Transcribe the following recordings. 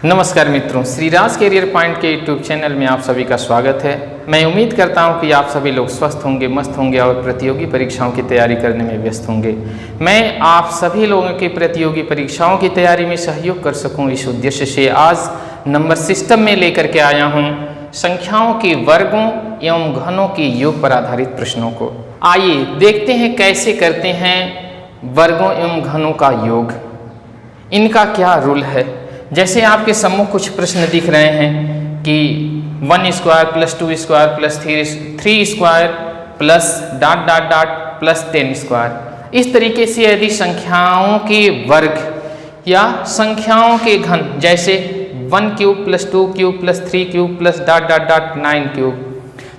नमस्कार मित्रों, Shri Raj career point के यूट्यूब चैनल में आप सभी का स्वागत है। मैं उम्मीद करता हूं कि आप सभी लोग स्वस्थ होंगे, मस्त होंगे और प्रतियोगी परीक्षाओं की तैयारी करने में व्यस्त होंगे। मैं आप सभी लोगों की प्रतियोगी परीक्षाओं की तैयारी में सहयोग कर सकूं, इस उद्देश्य से आज नंबर सिस्टम में लेकर के आया हूँ संख्याओं के वर्गों एवं घनों के योग पर आधारित प्रश्नों को। आइए देखते हैं कैसे करते हैं वर्गों एवं घनों का योग, इनका क्या रूल है। जैसे आपके सम्मुख कुछ प्रश्न दिख रहे हैं कि 1 square plus 2 square plus 3 square plus dot dot dot plus 10 square. इस तरीके से यदि संख्याओं के वर्ग या संख्याओं के घन, जैसे 1 cube plus 2 cube plus 3 cube plus dot dot dot 9 cube,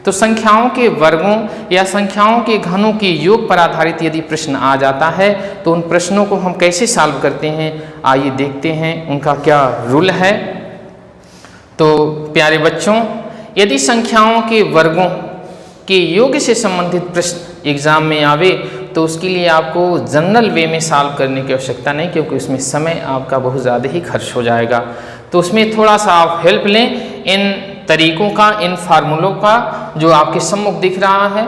तो संख्याओं के वर्गों या संख्याओं के घनों के योग पर आधारित यदि प्रश्न आ जाता है तो उन प्रश्नों को हम कैसे सॉल्व करते हैं, आइए देखते हैं उनका क्या रूल है। तो प्यारे बच्चों, यदि संख्याओं के वर्गों के योग से संबंधित प्रश्न एग्जाम में आवे तो उसके लिए आपको जनरल वे में सॉल्व करने की आवश्यकता नहीं, क्योंकि उसमें समय आपका बहुत ज़्यादा ही खर्च हो जाएगा। तो उसमें थोड़ा सा आप हेल्प लें इन तरीकों का, इन फार्मूलों का जो आपके सम्मुख दिख रहा है।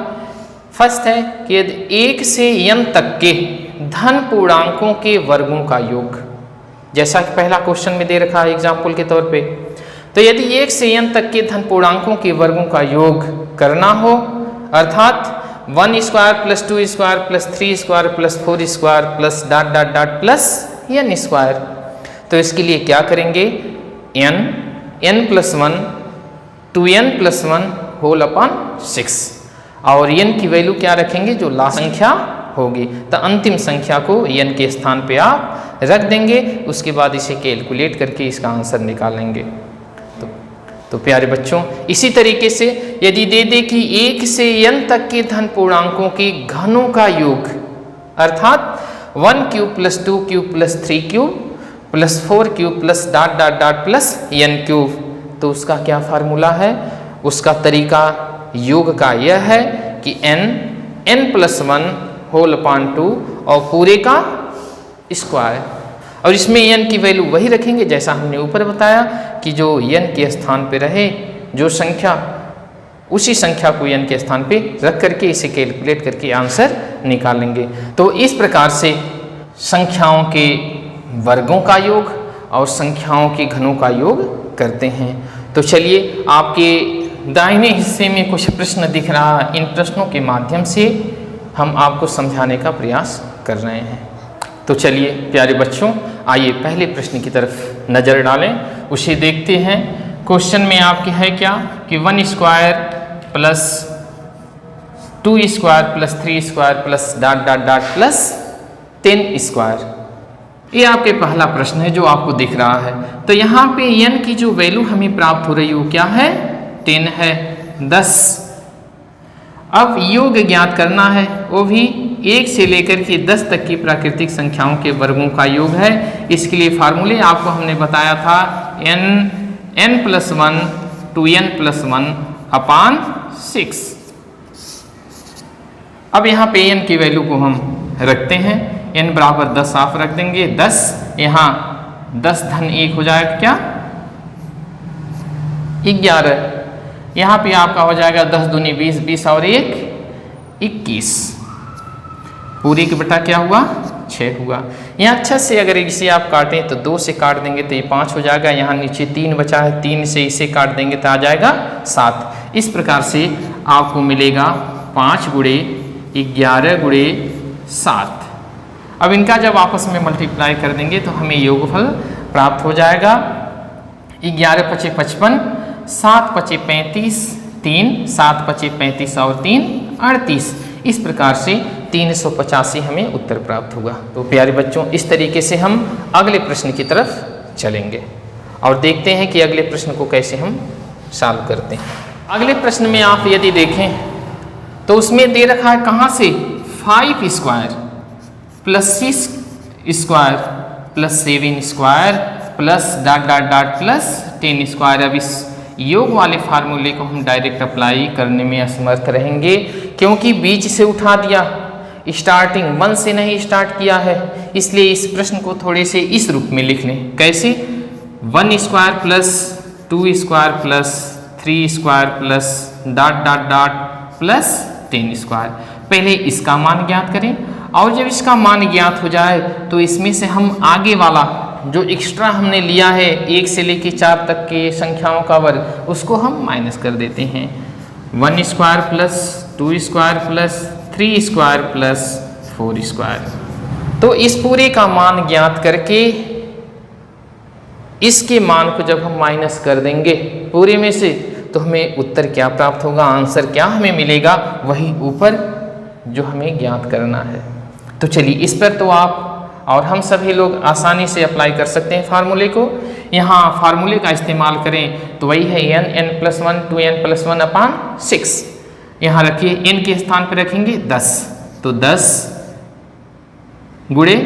फर्स्ट है कि यदि 1 से n तक के धन पूर्णांकों के वर्गों का योग, जैसा कि पहला क्वेश्चन में दे रखा है एग्जाम्पल के तौर पे, तो यदि 1 से n तक के धन पूर्णांकों के वर्गों का योग करना हो, अर्थात 1 square plus 2 square plus 3 square plus 4 square plus dot dot dot plus n square, तो इसके लिए क्या करेंगे, n plus 1 2n plus 1 whole upon 6 और n की वैल्यू क्या रखेंगे, जो लास्ट संख्या होगी, तो अंतिम संख्या को n के स्थान पे आप रख देंगे। उसके बाद इसे कैलकुलेट करके इसका आंसर निकालेंगे। तो प्यारे बच्चों, इसी तरीके से यदि दे दे कि 1 से n तक के धन पूर्णांकों के घनों का योग, अर्थात 1 cube plus 2 cube plus 3 cube plus 4 cube plus dot dot dot plus n cube, तो उसका क्या फार्मूला है, उसका तरीका योग का यह है कि n प्लस 1 होल अपॉन 2 और पूरे का स्क्वायर, और इसमें n की वैल्यू वही रखेंगे जैसा हमने ऊपर बताया कि जो n के स्थान पे रहे जो संख्या, उसी संख्या को n के स्थान पे रख करके इसे कैलकुलेट करके आंसर निकालेंगे। तो इस प्रकार से संख्याओं के वर्गों का योग और संख्याओं के घनों का योग करते हैं। तो चलिए, आपके दाहिने हिस्से में कुछ प्रश्न दिख रहा है, इन प्रश्नों के माध्यम से हम आपको समझाने का प्रयास कर रहे हैं। तो चलिए प्यारे बच्चों, आइए पहले प्रश्न की तरफ नज़र डालें, उसे देखते हैं। क्वेश्चन में आपके है क्या कि 1 square plus 2 square plus 3 square plus dot dot dot plus 10 square, ये आपके पहला प्रश्न है जो आपको दिख रहा है। तो यहाँ पे n की जो वैल्यू हमें प्राप्त हो रही है वो क्या है, 10 है, 10। अब योग ज्ञात करना है, वो भी 1 से लेकर के 10 तक की प्राकृतिक संख्याओं के वर्गों का योग है। इसके लिए फार्मूले आपको हमने बताया था n प्लस 1 2n प्लस 1 अपान 6। अब यहाँ पे n की वैल्यू को हम रखते हैं, n बराबर 10 आप रख देंगे, 10 यहाँ 10 धन 1 हो जाएगा क्या, 11। यहाँ पे आपका हो जाएगा 10 दूनी 20, 20 और 1 21, पूरी के बटा क्या हुआ, 6 हुआ। यहाँ अच्छा से अगर इसे आप काटें तो 2 से काट देंगे तो ये 5 हो जाएगा, यहाँ नीचे 3 बचा है, 3 से इसे काट देंगे तो आ जाएगा 7। इस प्रकार से आपको मिलेगा 5 गुणे 11 गुणे 7। अब इनका जब आपस में मल्टीप्लाई कर देंगे तो हमें योगफल प्राप्त हो जाएगा 11 × 5 = 55, 7 × 5 = 35, 3 7 × 5 = 35 और 3 38। इस प्रकार से 385 हमें उत्तर प्राप्त होगा। तो प्यारे बच्चों, इस तरीके से हम अगले प्रश्न की तरफ चलेंगे और देखते हैं कि अगले प्रश्न को कैसे हम सॉल्व करते हैं। अगले प्रश्न में आप यदि देखें तो उसमें दे रखा है कहाँ से, 5 square plus 6 square plus 7 square plus dot dot dot plus 10 square. अब इस योग वाले फार्मूले को हम डायरेक्ट अप्लाई करने में असमर्थ रहेंगे, क्योंकि बीच से उठा दिया, स्टार्टिंग 1 से नहीं स्टार्ट किया है, इसलिए इस प्रश्न को थोड़े से इस रूप में लिख लें। कैसे, 1 square plus 2 square plus 3 square plus dot dot dot plus 10 square. पहले इसका मान ज्ञात करें और जब इसका मान ज्ञात हो जाए तो इसमें से हम आगे वाला जो एक्स्ट्रा हमने लिया है 1 से लेकर 4 तक के संख्याओं का वर्ग, उसको हम माइनस कर देते हैं। 1 square plus 2 square plus 3 square plus 4 square. तो इस पूरे का मान ज्ञात करके इसके मान को जब हम माइनस कर देंगे पूरे में से, तो हमें उत्तर क्या प्राप्त होगा, आंसर क्या हमें मिलेगा, वही ऊपर जो हमें ज्ञात करना है। तो चलिए इस पर तो आप और हम सभी लोग आसानी से अप्लाई कर सकते हैं फार्मूले को। यहाँ फार्मूले का इस्तेमाल करें तो वही है n+1 2n+1 अपान 6। यहाँ रखिए n के स्थान पर रखेंगे 10, तो 10 गुणे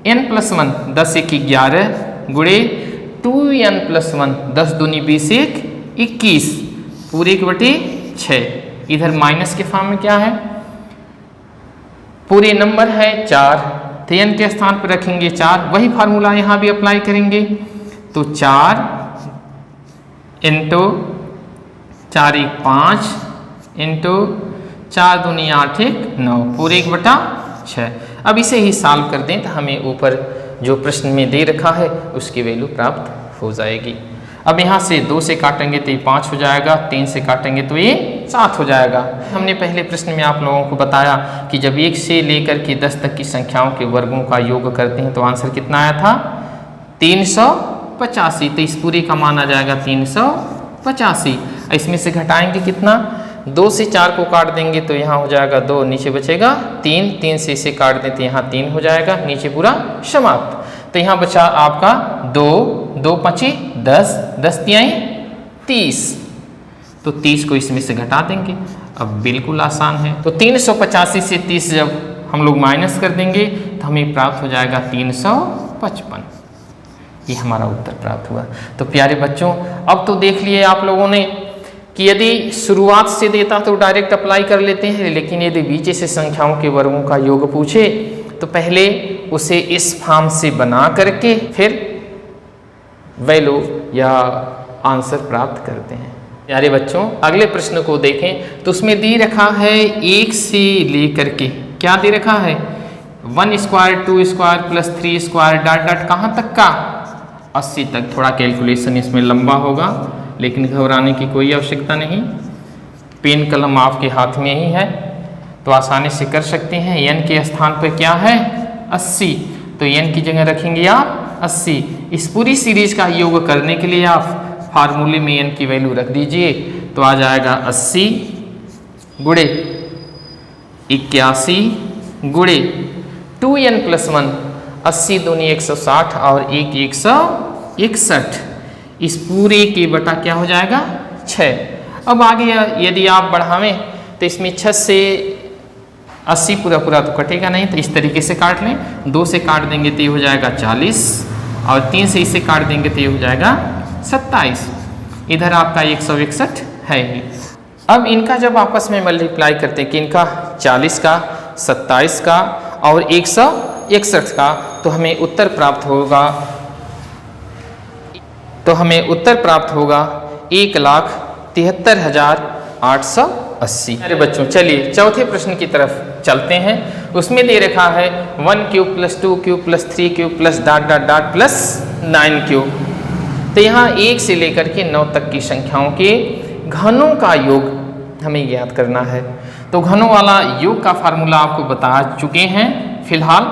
n+1 10 1 11 गुणे 2n+1 10 दूनी 20 1 21 पूरे के बटे 6। इधर माइनस के फॉर्म में क्या है, पूरे नंबर है 4, तो n के स्थान पर रखेंगे 4। वही फार्मूला यहाँ भी अप्लाई करेंगे, तो 4 इंटू 4 1 5 इंटू 4 दूनी 8 1 9 पूरे 1 बटा 6। अब इसे ही सॉल्व कर दें तो हमें ऊपर जो प्रश्न में दे रखा है उसकी वैल्यू प्राप्त हो जाएगी। अब यहाँ से 2 से काटेंगे तो ये 5 हो जाएगा, 3 से काटेंगे तो ये 7 हो जाएगा। हमने पहले प्रश्न में आप लोगों को बताया कि जब 1 से लेकर के 10 तक की संख्याओं के वर्गों का योग करते हैं तो आंसर कितना आया था, 385। तो इस पूरे का मान आ जाएगा 385। इसमें से घटाएंगे कितना, 2 से 4 को काट देंगे तो यहाँ हो जाएगा 2, नीचे बचेगा 3, 3 से इसे काट देते यहाँ 3 हो जाएगा, नीचे पूरा समाप्त। तो यहाँ बचा आपका 2, 2 5 10, 10 3 30, तो 30 को इसमें से घटा देंगे। अब बिल्कुल आसान है, तो 385 से 30 जब हम लोग माइनस कर देंगे तो हमें प्राप्त हो जाएगा 355। ये हमारा उत्तर प्राप्त हुआ। तो प्यारे बच्चों, अब तो देख लिए आप लोगों ने कि यदि शुरुआत से देता तो डायरेक्ट अप्लाई कर लेते हैं, लेकिन यदि बीच से संख्याओं के वर्गों का योग पूछे तो पहले उसे इस फॉर्म से बना करके फिर वैल्यू या आंसर प्राप्त करते हैं। प्यारे बच्चों, अगले प्रश्न को देखें तो उसमें दे रखा है 1 से लेकर के, क्या दे रखा है, 1 square 2 square plus 3 square dot dot कहाँ तक का, 80 तक। थोड़ा कैलकुलेशन इसमें लंबा होगा लेकिन घबराने की कोई आवश्यकता नहीं, पेन कलम आपके हाथ में ही है तो आसानी से कर सकते हैं। n के स्थान पर क्या है, 80, तो n की जगह रखेंगे आप 80। इस पूरी सीरीज का योग करने के लिए आप फार्मूले में n की वैल्यू रख दीजिए, तो आ जाएगा 80 गुणे 81 गुणे 2n+1, 80 दूनी 160 और 1 161। इस पूरे के बटा क्या हो जाएगा 6। अब आगे यदि आप बढ़ावें तो इसमें 6 से 80 पूरा पूरा तो कटेगा नहीं, तो इस तरीके से काट लें। 2 से काट देंगे तो ये हो जाएगा 40 और 3 से इसे काट देंगे तो ये हो जाएगा 27। इधर आपका 161 है ही। अब इनका जब आपस में मल्टीप्लाई करते हैं कि इनका 40 का 27 का और 161 का, तो हमें उत्तर प्राप्त होगा 1,73,880। अरे बच्चों, चलिए चौथे प्रश्न की तरफ चलते हैं। उसमें दे रखा है 1 cube plus 2 cube plus 3 cube plus dot dot dot plus 9 cube. तो यहाँ 1 से लेकर के 9 तक की संख्याओं के घनों का योग हमें ज्ञात करना है। तो घनों वाला योग का फार्मूला आपको बता चुके हैं। फिलहाल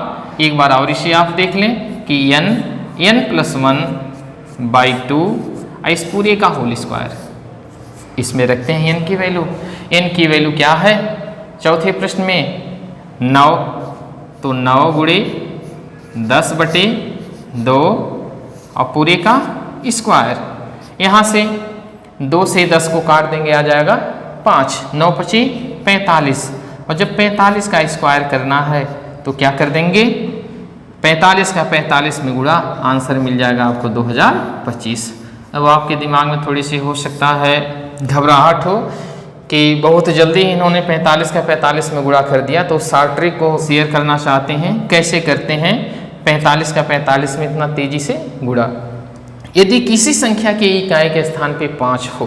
एक बार और इसे आप देख लें कि n+1/2 इस पूरे का होल स्क्वायर, इसमें रखते हैं n की वैल्यू। n की वैल्यू क्या है चौथे प्रश्न में 9, तो 9 गुणे 10/2 और पूरे का स्क्वायर। यहाँ से 2 से 10 को काट देंगे, आ जाएगा 5, 9 5 45। और जब 45 का स्क्वायर करना है तो क्या कर देंगे, 45 का 45 में गुणा, आंसर मिल जाएगा आपको 2025। अब आपके दिमाग में थोड़ी सी हो सकता है घबराहट हो कि बहुत जल्दी इन्होंने 45 का 45 में गुणा कर दिया, तो शॉर्ट ट्रिक को शेयर करना चाहते हैं। कैसे करते हैं 45 का 45 में इतना तेजी से गुणा। यदि किसी संख्या की इकाई के स्थान पे 5 हो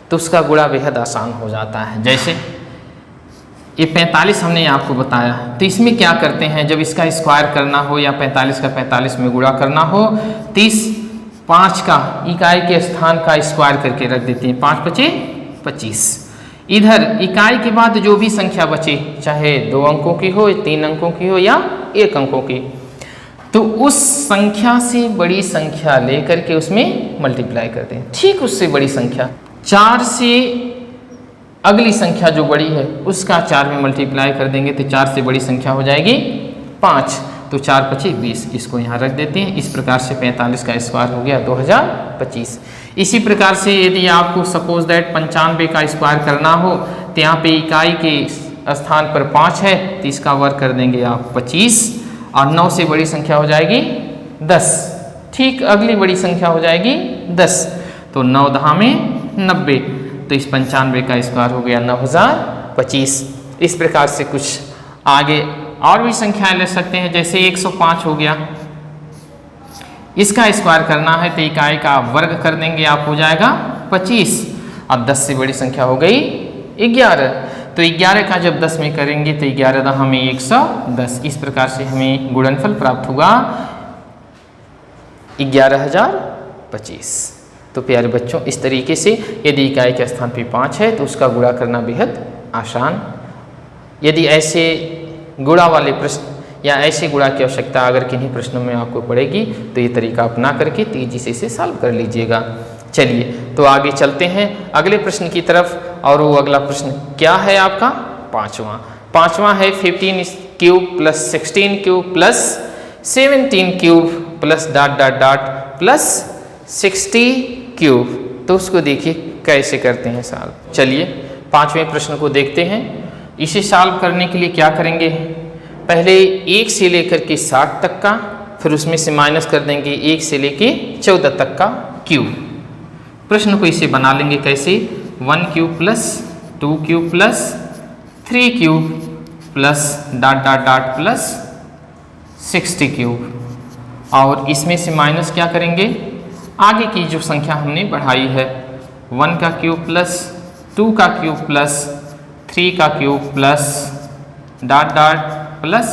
तो उसका गुणा बेहद आसान हो जाता है। जैसे ये 45 हमने आपको बताया, तो इसमें क्या करते हैं, जब इसका स्क्वायर करना हो या 45 का 45 में गुणा करना हो, 30 5 का इकाई के स्थान का स्क्वायर करके रख देते हैं, 5 बचे 25। इधर इकाई के बाद जो भी संख्या बचे, चाहे 2 अंकों की हो, 3 अंकों की हो या 1 अंकों की, तो उस संख्या से बड़ी संख्या लेकर के उसमें मल्टीप्लाई करते हैं। ठीक उससे बड़ी संख्या 4 से अगली संख्या जो बड़ी है उसका 4 में मल्टीप्लाई कर देंगे तो 4 से बड़ी संख्या हो जाएगी 5, तो 4 25 20, इसको यहाँ रख देते हैं। इस प्रकार से 45 का स्क्वायर हो गया 2025। इसी प्रकार से यदि आपको सपोज दैट 95 का स्क्वायर करना हो तो यहाँ पे इकाई के स्थान पर 5 है तो इसका वर्ग कर देंगे आप 25 और 9 से बड़ी संख्या हो जाएगी 10। ठीक अगली बड़ी संख्या हो जाएगी 10, तो 9 10 में 90, तो इस 95 का स्क्वायर हो गया 9025। इस प्रकार से कुछ आगे और भी संख्याएं ले सकते हैं, जैसे 105 हो गया, इसका स्क्वायर करना है तो इकाई का वर्ग कर देंगे, आप हो जाएगा 25 और 10 से बड़ी संख्या हो गई 11, तो 11 का जब 10 में करेंगे तो 11 10 में 110। इस प्रकार से हमें गुणनफल प्राप्त होगा 11025। तो प्यारे बच्चों, इस तरीके से यदि इकाई के स्थान पे 5 है तो उसका गुणा करना बेहद आसान। यदि ऐसे गुणा वाले प्रश्न या ऐसे गुणा की आवश्यकता अगर किन्हीं प्रश्नों में आपको पड़ेगी तो ये तरीका अपना करके तेजी से इसे सॉल्व कर लीजिएगा। चलिए तो आगे चलते हैं अगले प्रश्न की तरफ, और वो अगला प्रश्न क्या है आपका, पाँचवा है 15 cube plus 16 cube plus 17 cube plus dot dot dot plus 60 cube. तो उसको देखिए कैसे करते हैं सॉल्व। चलिए 5वें प्रश्न को देखते हैं। इसे सॉल्व करने के लिए क्या करेंगे, पहले 1 से लेकर के 60 तक का, फिर उसमें से माइनस कर देंगे 1 से लेके 14 तक का क्यूब। प्रश्न को इसे बना लेंगे कैसे, 1 cube plus 2 cube plus 3 cube plus dot dot dot plus 60 cube, और इसमें से माइनस क्या करेंगे, आगे की जो संख्या हमने बढ़ाई है, 1 का क्यूब प्लस 2 का क्यूब प्लस 3 का cube plus dot dot plus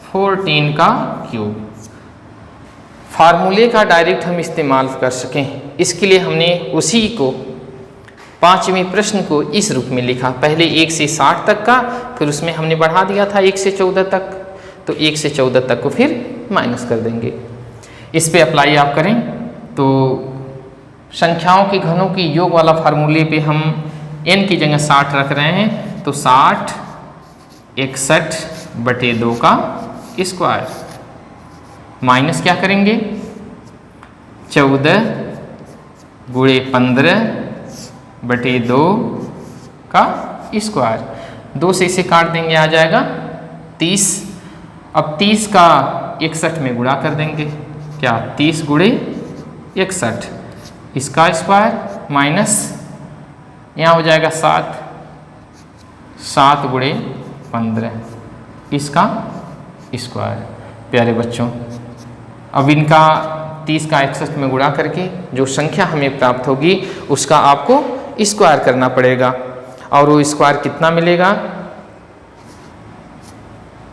14 का क्यूब। फार्मूले का डायरेक्ट हम इस्तेमाल कर सकें, इसके लिए हमने उसी को 5वें प्रश्न को इस रूप में लिखा, पहले 1 से 60 तक का, फिर उसमें हमने बढ़ा दिया था 1 से 14 तक, तो 1 से 14 तक को फिर माइनस कर देंगे। इस पे अप्लाई आप करें तो संख्याओं के घनों की योग वाला फार्मूले पे हम n की जगह 60 रख रहे हैं, तो 60 61/2 का स्क्वायर, माइनस क्या करेंगे 14 गुणे 15/2 का स्क्वायर, 2 से इसे काट देंगे आ जाएगा 30। अब 30 का 61 में गुणा कर देंगे, क्या 30 गुणे 61, इसका स्क्वायर माइनस यहाँ हो जाएगा 7 गुणे 15, इसका स्क्वायर। प्यारे बच्चों, अब इनका 30 का 61 में गुणा करके जो संख्या हमें प्राप्त होगी उसका आपको स्क्वायर करना पड़ेगा, और वो स्क्वायर कितना मिलेगा,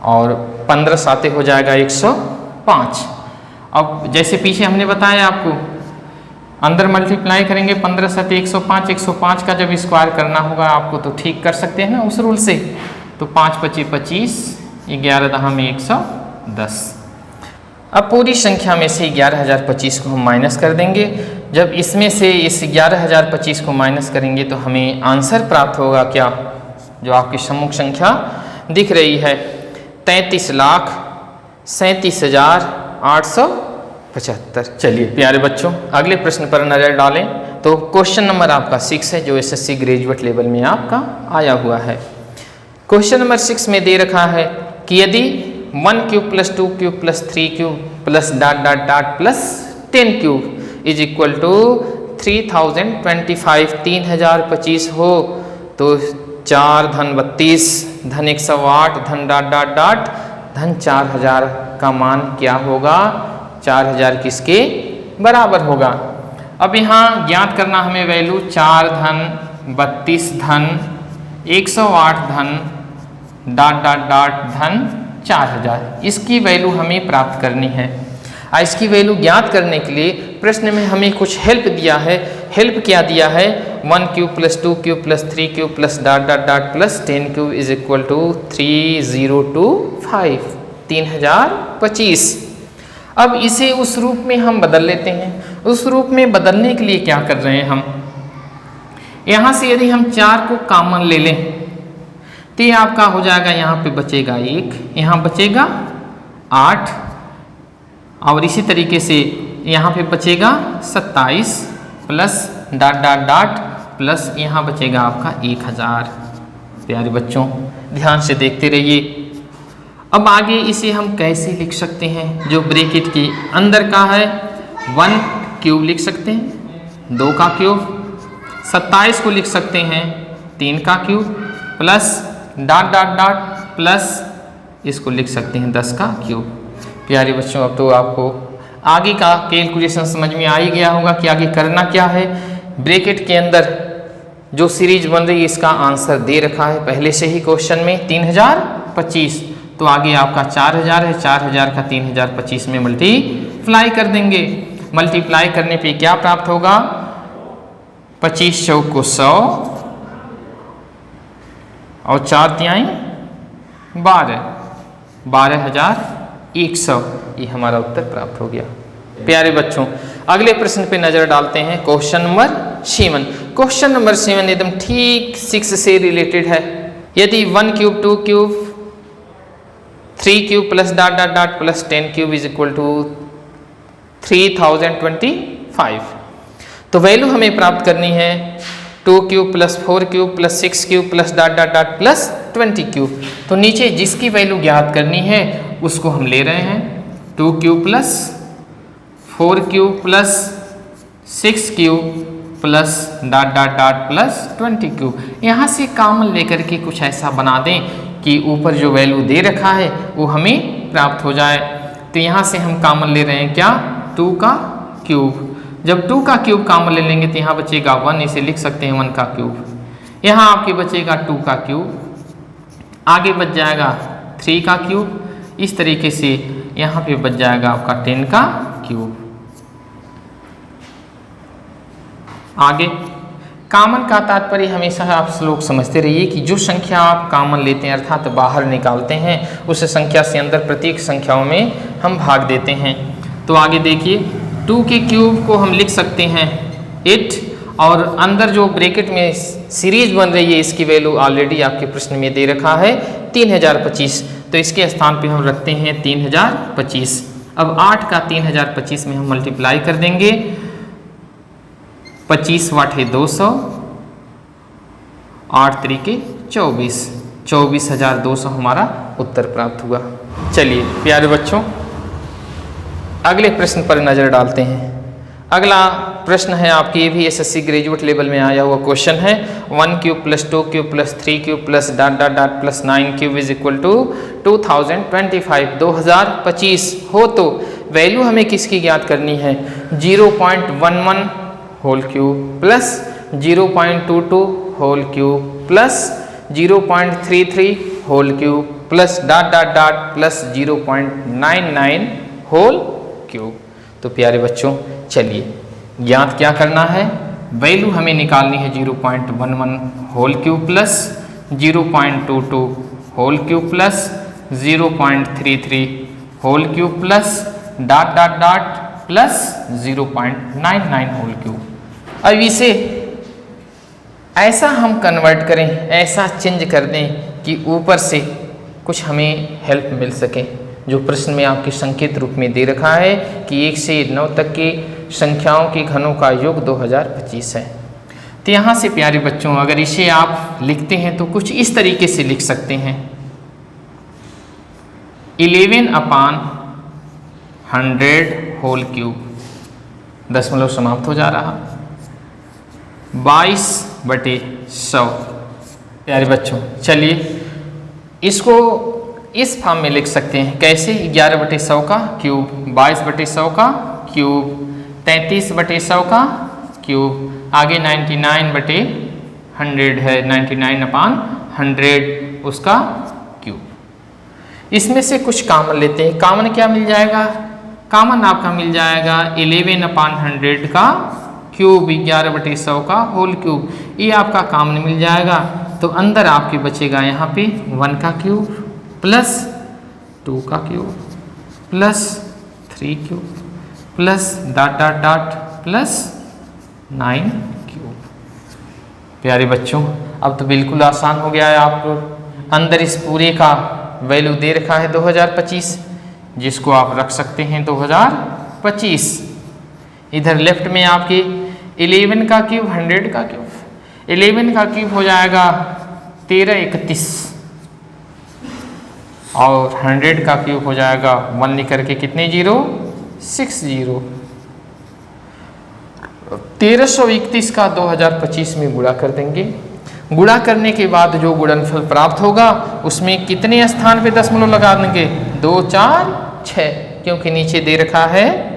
और 15 साते हो जाएगा 105। अब जैसे पीछे हमने बताया आपको, अंदर मल्टीप्लाई करेंगे 15 साते 105, 105 का जब स्क्वायर करना होगा आपको तो ठीक कर सकते हैं ना उस रूल से, तो 5 25 25, 11 10 में 110। अब पूरी संख्या में से 11025 को हम माइनस कर देंगे। जब इसमें से इस 11025 को माइनस करेंगे तो हमें आंसर प्राप्त होगा क्या, जो आपकी सम्मुख संख्या दिख रही है 33,37,875। चलिए प्यारे बच्चों, अगले प्रश्न पर नजर डालें तो क्वेश्चन नंबर आपका 6 है, जो एसएससी ग्रेजुएट लेवल में आपका आया हुआ है। क्वेश्चन नंबर 6 में दे रखा है कि यदि 1 cube plus 2 cube plus 3 cube plus dot dot dot plus 10 cube is equal to 3025 3025 हो, तो 4 धन 32 धन 108 धन डॉट डॉट डॉट धन 4000 का मान क्या होगा, 4000 किसके बराबर होगा। अब यहाँ ज्ञात करना हमें वैल्यू 4 धन 32 धन 108 धन डॉट डॉट डॉट धन 4000, इसकी वैल्यू हमें प्राप्त करनी है। इसकी वैल्यू ज्ञात करने के लिए प्रश्न में हमें कुछ हेल्प दिया है। हेल्प क्या दिया है? 1 cube plus 2 cube plus 3 cube plus dot dot dot plus 10 cube is equal to 3025 3025। अब इसे उस रूप में हम बदल लेते हैं। उस रूप में बदलने के लिए क्या कर रहे हैं हम, यहाँ से यदि हम 4 को कॉमन ले लें तो ये आपका हो जाएगा, यहाँ पे बचेगा 1, यहाँ बचेगा 8 और इसी तरीके से यहाँ पे बचेगा 27 plus dot dot dot plus यहाँ बचेगा आपका 1000। प्यारे बच्चों ध्यान से देखते रहिए। अब आगे इसे हम कैसे लिख सकते हैं? जो ब्रैकेट के अंदर का है 1 क्यूब लिख सकते हैं, 2 का क्यूब, 27 को लिख सकते हैं 3 का cube plus dot dot dot plus इसको लिख सकते हैं 10 का क्यूब। प्यारे बच्चों अब तो आपको आगे का कैलकुलेशन समझ में आ ही गया होगा कि आगे करना क्या है। ब्रैकेट के अंदर जो सीरीज बन रही है इसका आंसर दे रखा है पहले से ही क्वेश्चन में 3025, तो आगे आपका 4000 है, 4000 का 3025 में मल्टीप्लाई कर देंगे। मल्टीप्लाई करने पे क्या प्राप्त होगा? 25 चौक को 100 और 4 तिहाई 12, 12100, ये हमारा उत्तर प्राप्त हो गया। प्यारे बच्चों अगले प्रश्न पे नजर डालते हैं। Question number 7। क्वेश्चन नंबर 7 एकदम ठीक 6 से रिलेटेड है। यदि 1 cube 2 cube 3 cube plus dot dot dot plus 10 cube is equal to 3025, तो वैल्यू हमें प्राप्त करनी है 2 cube plus 4 cube plus 6 cube plus dot dot dot plus 20 cube. तो नीचे जिसकी वैल्यू ज्ञात करनी है उसको हम ले रहे हैं 2 cube plus 4 cube plus 6 cube plus dot dot dot plus 20 cube. यहाँ से कॉमन लेकर के कुछ ऐसा बना दें कि ऊपर जो वैल्यू दे रखा है वो हमें प्राप्त हो जाए। तो यहाँ से हम कॉमन ले रहे हैं क्या? 2 का क्यूब। जब 2 का क्यूब कॉमन ले लेंगे तो यहाँ बचेगा 1, इसे लिख सकते हैं 1 का क्यूब। यहाँ आपके बचेगा 2 का क्यूब, आगे बच जाएगा 3 का क्यूब, इस तरीके से यहाँ पे बच जाएगा आपका 10 का क्यूब। आगे कॉमन का तात्पर्य हमेशा आप लोग समझते रहिए कि जो संख्या आप कॉमन लेते हैं अर्थात बाहर निकालते हैं उस संख्या से अंदर प्रत्येक संख्याओं में हम भाग देते हैं। तो आगे देखिए 2 के क्यूब को हम लिख सकते हैं 8 और अंदर जो ब्रैकेट में सीरीज बन रही है इसकी वैल्यू ऑलरेडी आपके प्रश्न में दे रखा है 3025, तो इसके स्थान पे हम रखते हैं 3025। अब 8 का 3025 में हम मल्टीप्लाई कर देंगे, 25 वाटे 200, 8 तरीके 24, 24,200 हमारा उत्तर प्राप्त हुआ। चलिए प्यारे बच्चों अगले प्रश्न पर नजर डालते हैं। अगला प्रश्न है आपके, ये भी एसएससी ग्रेजुएट लेवल में आया हुआ क्वेश्चन है। 1 cube plus 2 cube plus 3 cube plus dot dot dot plus 9 cube is equal to 2025 हो तो वैल्यू हमें किसकी ज्ञात करनी है? 0.11 whole cube plus 0.22 whole cube plus 0.33 whole cube plus dot dot dot plus 0.99 whole cube. तो प्यारे बच्चों चलिए ज्ञात क्या करना है? वैल्यू हमें निकालनी है 0.11 whole cube plus 0.22 whole cube plus 0.33 whole cube plus dot dot dot plus 0.99 whole cube. अब इसे ऐसा हम कन्वर्ट करें, ऐसा चेंज कर दें कि ऊपर से कुछ हमें हेल्प मिल सके। जो प्रश्न में आपके संकेत रूप में दे रखा है कि 1 से 9 तक की संख्याओं के घनों का योग 2025 है। तो यहाँ से प्यारे बच्चों अगर इसे आप लिखते हैं तो कुछ इस तरीके से लिख सकते हैं 11/100 होल क्यूब, दशमलव समाप्त हो जा रहा, 22/100। प्यारे बच्चों चलिए इसको इस फॉर्म में लिख सकते हैं। कैसे? 11/100 का क्यूब, 22/100 का क्यूब, 33/100 का क्यूब। आगे 99/100 है, 99/100 उसका क्यूब। इसमें से कुछ कॉमन लेते हैं। कॉमन क्या मिल जाएगा? कॉमन आपका मिल जाएगा 11/100 का क्यूब, 11/100 का होल क्यूब। ये आपका कॉमन मिल जाएगा। तो अंदर आपके बचेगा यहाँ पे 1 का क्यूब प्लस 2 का cube plus 3 cube plus dot dot dot plus 9 cube. प्यारे बच्चों, अब तो बिल्कुल आसान हो गया है आपको। अंदर इस पूरे का वैल्यू दे रखा है 2025, जिसको आप रख सकते हैं 2025। इधर लेफ्ट में आपके 11 का क्यूब 100 का क्यूब, 11 का क्यूब हो जाएगा 1331 और 100 का क्यूब हो जाएगा 1 लिख करके कितने 0 6 0। 1331 का 2025 में गुणा कर देंगे। गुणा करने के बाद जो गुणनफल प्राप्त होगा उसमें कितने स्थान पे दशमलव लगा देंगे? 2 4 6, क्योंकि नीचे दे रखा है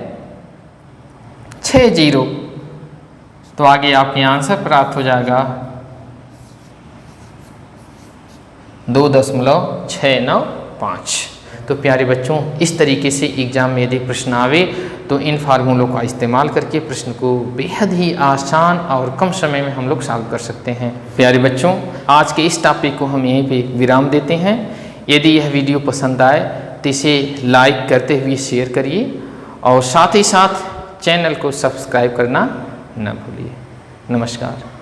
6 0। तो आगे आपके आंसर प्राप्त हो जाएगा 2.695। तो प्यारे बच्चों, इस तरीके से एग्जाम में यदि प्रश्न आवे तो इन फार्मूलों का इस्तेमाल करके प्रश्न को बेहद ही आसान और कम समय में हम लोग सॉल्व कर सकते हैं। प्यारे बच्चों, आज के इस टॉपिक को हम यहीं पे विराम देते हैं। यदि यह वीडियो पसंद आए तो इसे लाइक करते हुए शेयर करिए और साथ ही साथ चैनल को सब्सक्राइब करना न भूलिए। नमस्कार।